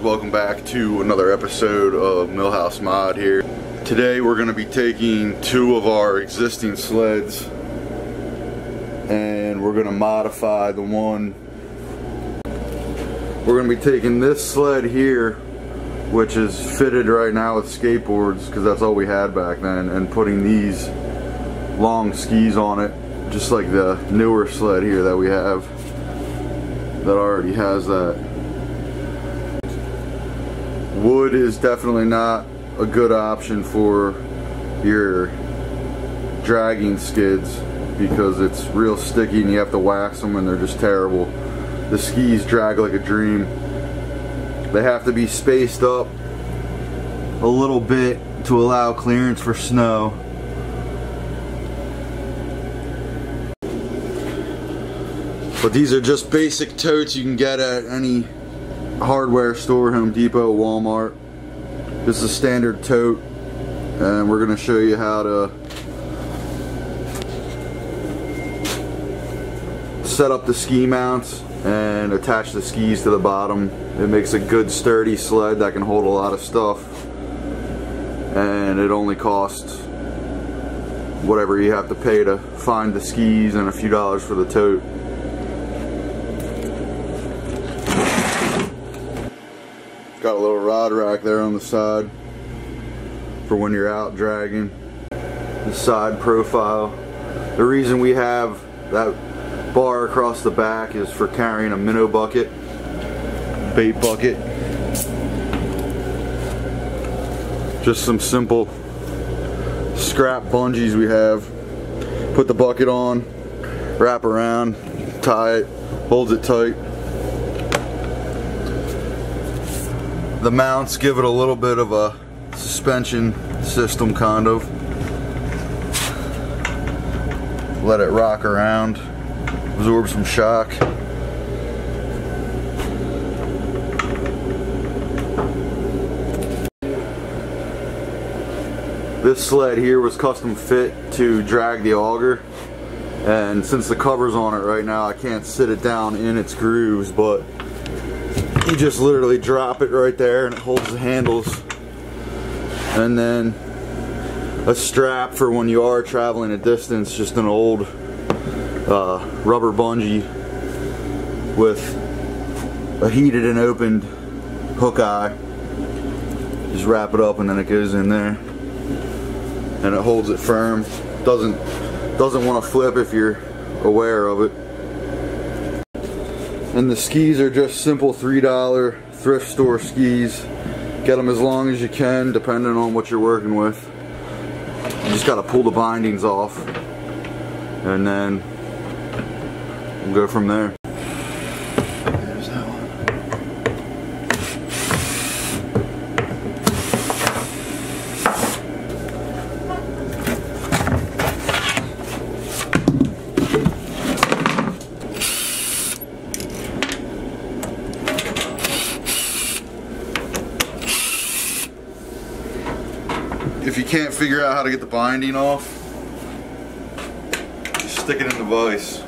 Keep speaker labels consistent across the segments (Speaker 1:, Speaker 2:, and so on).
Speaker 1: welcome back to another episode of Millhouse Mod here. Today we're going to be taking two of our existing sleds and we're going to modify the one. We're going to be taking this sled here, which is fitted right now with skateboards because that's all we had back then, and putting these long skis on it, just like the newer sled here that we have that already has that. Wood is definitely not a good option for your dragging skids because it's real sticky and you have to wax them and they're just terrible. The skis drag like a dream. They have to be spaced up a little bit to allow clearance for snow. But these are just basic totes you can get at any hardware store, Home Depot, Walmart. This is a standard tote, and we're going to show you how to set up the ski mounts and attach the skis to the bottom. It makes a good sturdy sled that can hold a lot of stuff, and it only costs whatever you have to pay to find the skis and a few dollars for the tote. Got a little rod rack there on the side for when you're out dragging. The side profile. The reason we have that bar across the back is for carrying a minnow bucket, bait bucket. Just some simple scrap bungees we have. Put the bucket on, wrap around, tie it, holds it tight. The mounts give it a little bit of a suspension system, kind of. Let it rock around, absorb some shock. This sled here was custom fit to drag the auger, and since the cover's on it right now, I can't sit it down in its grooves, but you just literally drop it right there and it holds the handles, and then a strap for when you are traveling a distance, just an old rubber bungee with a heated and opened hook eye. Just wrap it up and then it goes in there and it holds it firm. Doesn't want to flip if you're aware of it. And the skis are just simple $3 thrift store skis. Get them as long as you can, depending on what you're working with. You just got to pull the bindings off, and then we'll go from there. There's that one. If you can't figure out how to get the binding off, you stick it in the vise.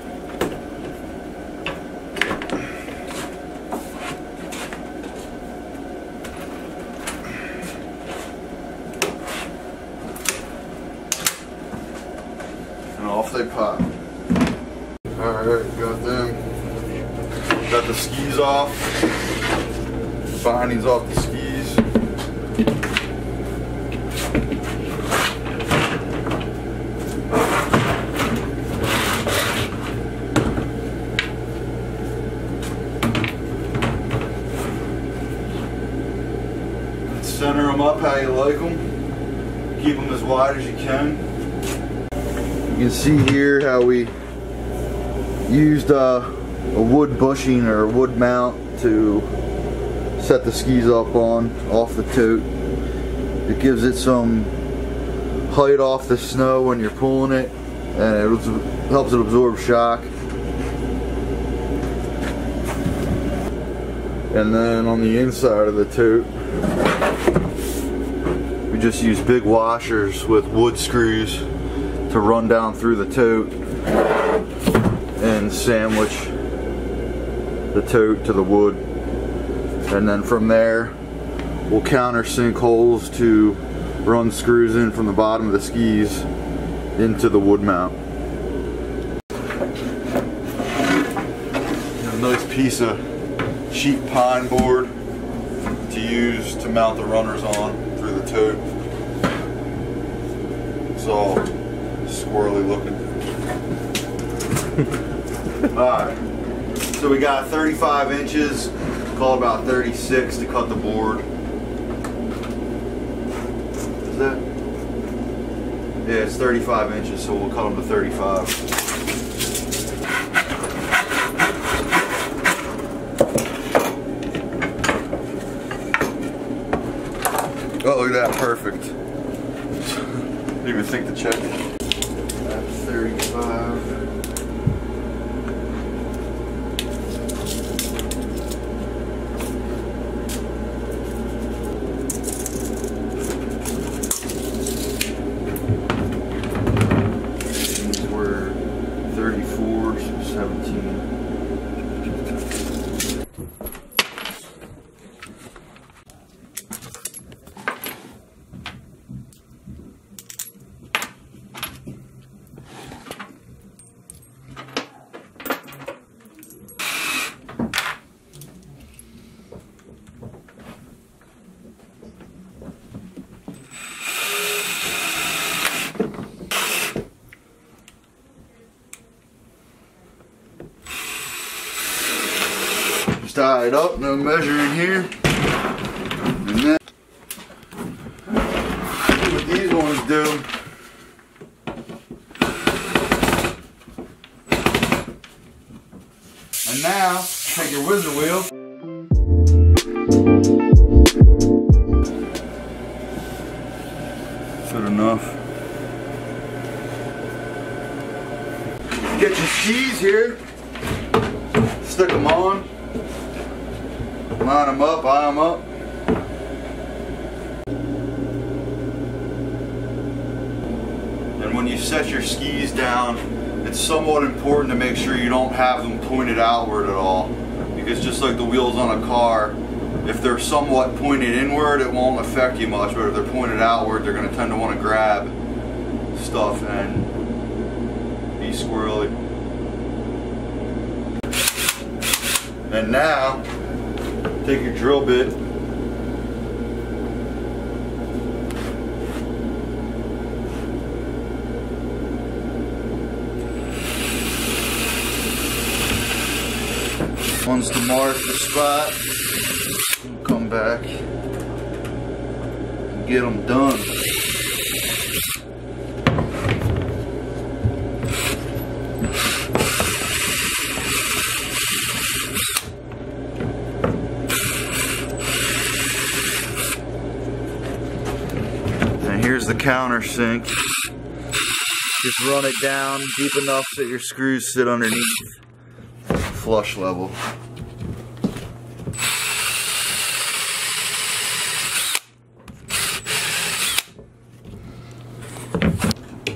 Speaker 1: And off they pop. Alright, got them. Got the skis off. Bindings off the skis. Center them up how you like them. Keep them as wide as you can. You can see here how we used a wood bushing or a wood mount to set the skis up on off the tote. It gives it some height off the snow when you're pulling it, and it helps it absorb shock. And then on the inside of the tote, we just use big washers with wood screws to run down through the tote and sandwich the tote to the wood. And then from there, we'll countersink holes to run screws in from the bottom of the skis into the wood mount. A nice piece of sheet pine board to use to mount the runners on through the tote. It's all squirrely looking. Alright, so we got 35 inches, call it about 36 to cut the board. Is that? Yeah, it's 35 inches, so we'll cut them to 35. Oh, look at that, perfect. Didn't even think to check it. That's 35. These were 34, so 17. Just tie it up, no measuring here. And then see what these ones do. And now, take your wizard wheel. Good enough. Get your skis here. Stick them on. Line them up, eye them up. And when you set your skis down, it's somewhat important to make sure you don't have them pointed outward at all. Because just like the wheels on a car, if they're somewhat pointed inward, it won't affect you much, but if they're pointed outward, they're going to tend to want to grab stuff and be squirrely. And now, take your drill bit, once to mark the spot, we'll come back and get them done. Here's the countersink. Just run it down deep enough so that your screws sit underneath flush level.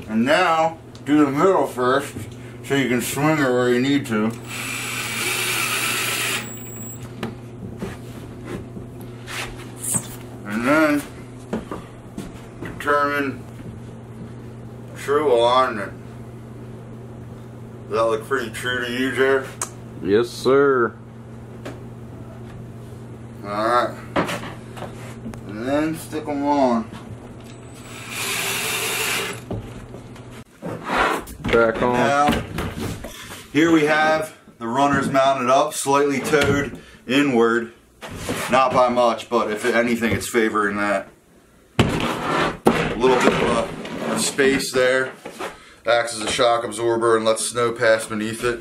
Speaker 1: And now, do the middle first so you can swing it where you need to. And then determine true alignment. Does that look pretty true to you, Jer?
Speaker 2: Yes, sir.
Speaker 1: Alright. And then stick them on.
Speaker 2: Back on.
Speaker 1: Now, here we have the runners mounted up, slightly towed inward. Not by much, but if anything, it's favoring that. A little bit of a space there. Acts as a shock absorber and lets snow pass beneath it.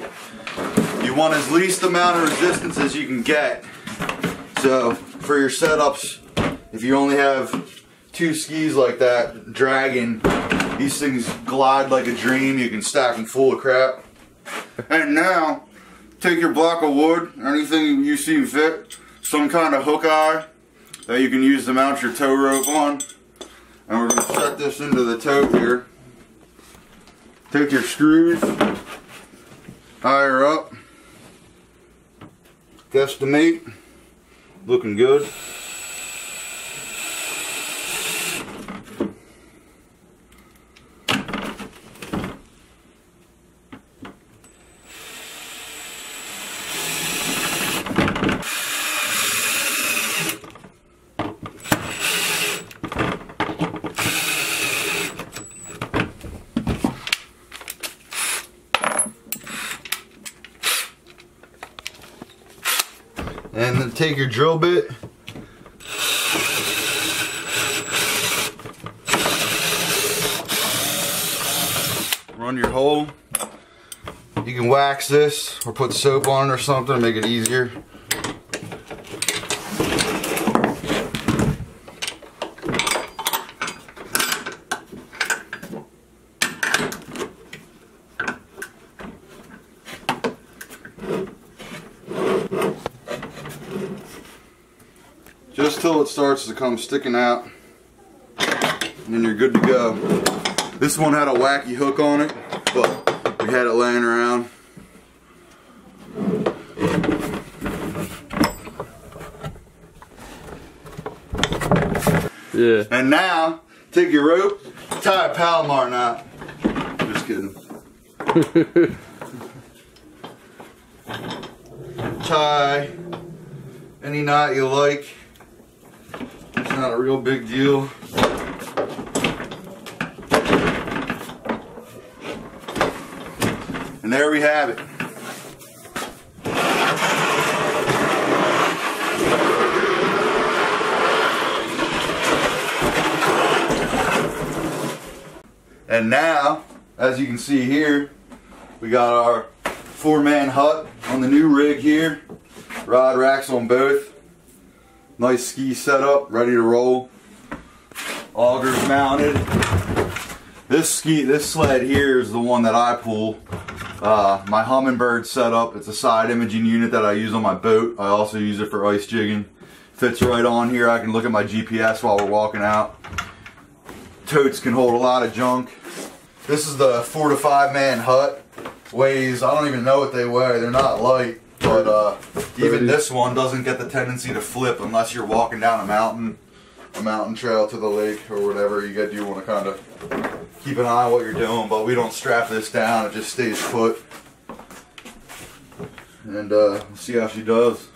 Speaker 1: You want as least amount of resistance as you can get. So for your setups, if you only have 2 skis like that dragging, these things glide like a dream. You can stack them full of crap. And now, take your block of wood, anything you see fit, some kind of hook eye that you can use to mount your tow rope on. And we're going to set this into the tote here. Take your screws, eye her up, guesstimate looking good. And then take your drill bit, run your hole. You can wax this or put soap on it or something to make it easier. Just till it starts to come sticking out, and then you're good to go. This one had a wacky hook on it, but we had it laying around.
Speaker 2: Yeah.
Speaker 1: And now, take your rope, tie a Palomar knot. Just kidding. Tie any knot you like. It's not a real big deal. And there we have it. And now, as you can see here, we got our 4-man hut on the new rig here. Rod racks on both. Nice ski setup, ready to roll. Augers mounted. This sled here is the one that I pull. My Humminbird setup. It's a side imaging unit that I use on my boat. I also use it for ice jigging. Fits right on here. I can look at my GPS while we're walking out. Totes can hold a lot of junk. This is the 4 to 5 man hut. Weighs, I don't even know what they weigh. They're not light. But even this one doesn't get the tendency to flip unless you're walking down a mountain trail to the lake or whatever. You do want to kind of keep an eye on what you're doing, but we don't strap this down. It just stays put. And we'll see how she does.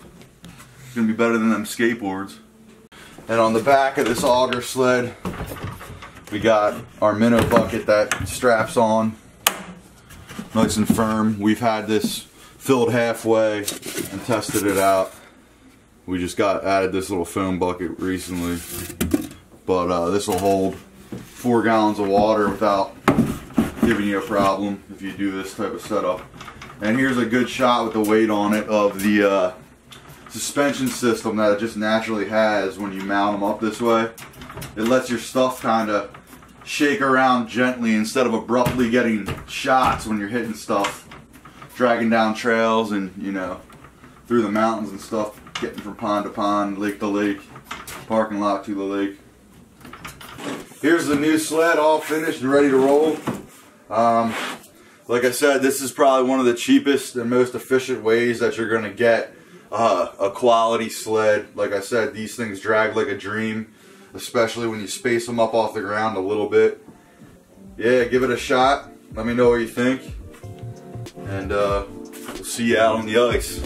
Speaker 1: It's going to be better than them skateboards. And on the back of this auger sled, we got our minnow bucket that straps on. Nice and firm. We've had this filled halfway and tested it out. We just added this little foam bucket recently, but this will hold 4 gallons of water without giving you a problem if you do this type of setup. And here's a good shot with the weight on it of the suspension system that it just naturally has when you mount them up this way. It lets your stuff kind of shake around gently instead of abruptly getting shots when you're hitting stuff, dragging down trails and, you know, through the mountains and stuff, getting from pond to pond, lake to lake, parking lot to the lake. Here's the new sled all finished and ready to roll. Like I said, this is probably one of the cheapest and most efficient ways that you're going to get a quality sled. Like I said, these things drag like a dream, especially when you space them up off the ground a little bit. Yeah, give it a shot. Let me know what you think. And we'll see you out on the ice.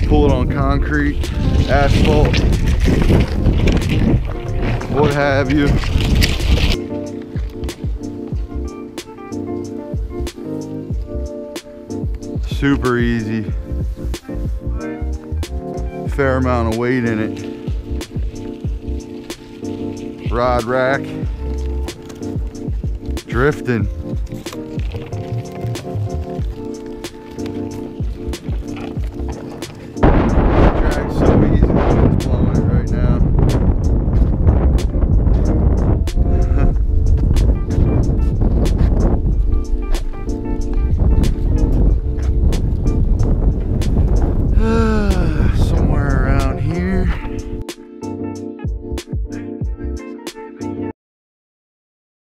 Speaker 1: Pull it on concrete, asphalt, what have you. Super easy. Fair amount of weight in it. Rod rack. Drifting.